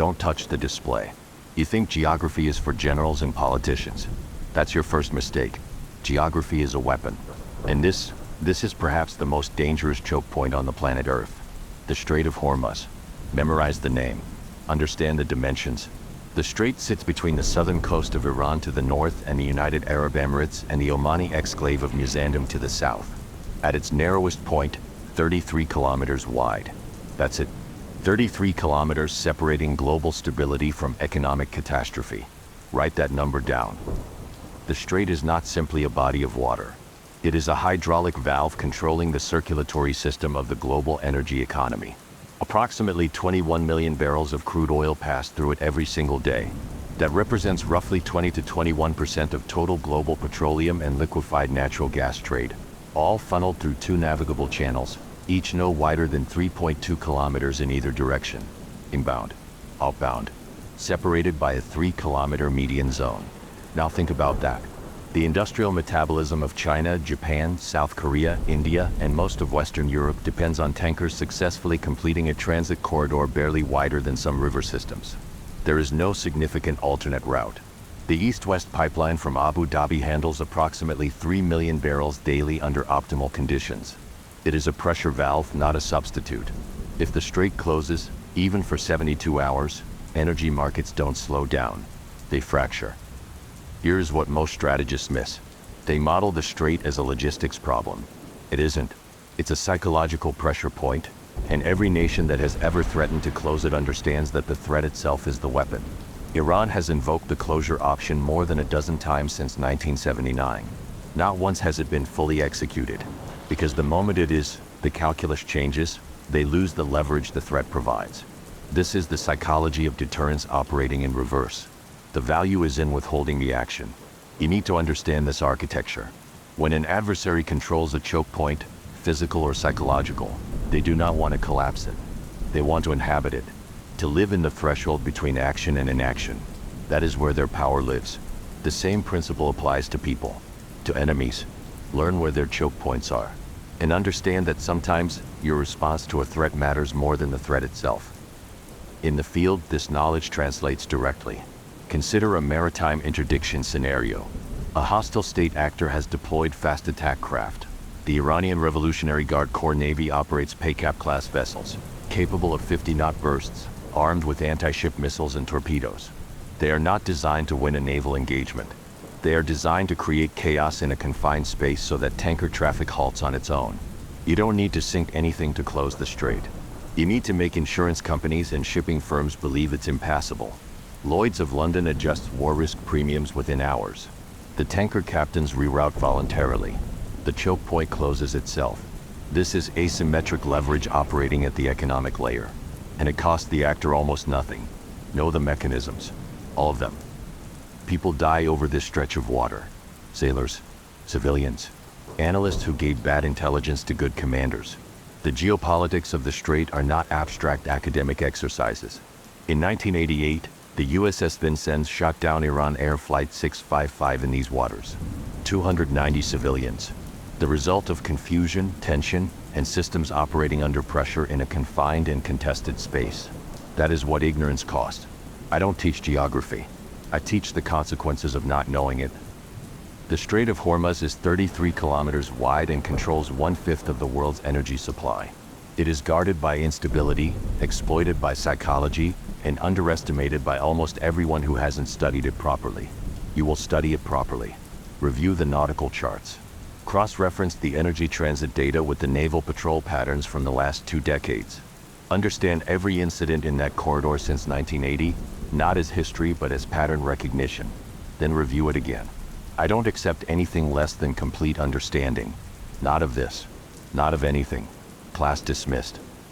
Don't touch the display. You think geography is for generals and politicians. That's your first mistake. Geography is a weapon. And this is perhaps the most dangerous choke point on the planet Earth. The Strait of Hormuz. Memorize the name. Understand the dimensions. The strait sits between the southern coast of Iran to the north and the United Arab Emirates and the Omani exclave of Muzandam to the south. At its narrowest point, 33 kilometers wide. That's it. 33 kilometers separating global stability from economic catastrophe. Write that number down. The strait is not simply a body of water. It is a hydraulic valve controlling the circulatory system of the global energy economy. Approximately 21 million barrels of crude oil pass through it every single day. That represents roughly 20 to 21% of total global petroleum and liquefied natural gas trade, all funneled through 2 navigable channels, each no wider than 3.2 kilometers in either direction, inbound, outbound, separated by a 3-kilometer median zone. Now think about that. The industrial metabolism of China, Japan, South Korea, India, and most of Western Europe depends on tankers successfully completing a transit corridor barely wider than some river systems. There is no significant alternate route. The East-West pipeline from Abu Dhabi handles approximately 3 million barrels daily under optimal conditions. It is a pressure valve, not a substitute. If the strait closes, even for 72 hours, energy markets don't slow down. They fracture. Here's what most strategists miss. They model the strait as a logistics problem. It isn't. It's a psychological pressure point, and every nation that has ever threatened to close it understands that the threat itself is the weapon. Iran has invoked the closure option more than a dozen times since 1979. Not once has it been fully executed. Because the moment the calculus changes, they lose the leverage the threat provides. This is the psychology of deterrence operating in reverse. The value is in withholding the action. You need to understand this architecture. When an adversary controls a choke point, physical or psychological, they do not want to collapse it. They want to inhabit it, to live in the threshold between action and inaction. That is where their power lives. The same principle applies to people, to enemies. Learn where their choke points are, and understand that sometimes your response to a threat matters more than the threat itself. In the field, this knowledge translates directly. Consider a maritime interdiction scenario. A hostile state actor has deployed fast attack craft. The Iranian Revolutionary Guard Corps Navy operates Paycap-class vessels, capable of 50-knot bursts, armed with anti-ship missiles and torpedoes. They are not designed to win a naval engagement. They are designed to create chaos in a confined space so that tanker traffic halts on its own. You don't need to sink anything to close the strait. You need to make insurance companies and shipping firms believe it's impassable. Lloyd's of London adjusts war risk premiums within hours. The tanker captains reroute voluntarily. The choke point closes itself. This is asymmetric leverage operating at the economic layer. And it costs the actor almost nothing. Know the mechanisms. All of them. People die over this stretch of water. Sailors, civilians, analysts who gave bad intelligence to good commanders. The geopolitics of the strait are not abstract academic exercises. In 1988, the USS Vincennes shot down Iran Air Flight 655 in these waters. 290 civilians. The result of confusion, tension, and systems operating under pressure in a confined and contested space. That is what ignorance costs. I don't teach geography. I teach the consequences of not knowing it. The Strait of Hormuz is 33 kilometers wide and controls 1/5 of the world's energy supply. It is guarded by instability, exploited by psychology, and underestimated by almost everyone who hasn't studied it properly. You will study it properly. Review the nautical charts. Cross-reference the energy transit data with the naval patrol patterns from the last 2 decades. Understand every incident in that corridor since 1980, not as history but as pattern recognition. Then review it again. I don't accept anything less than complete understanding. Not of this. Not of anything. Class dismissed.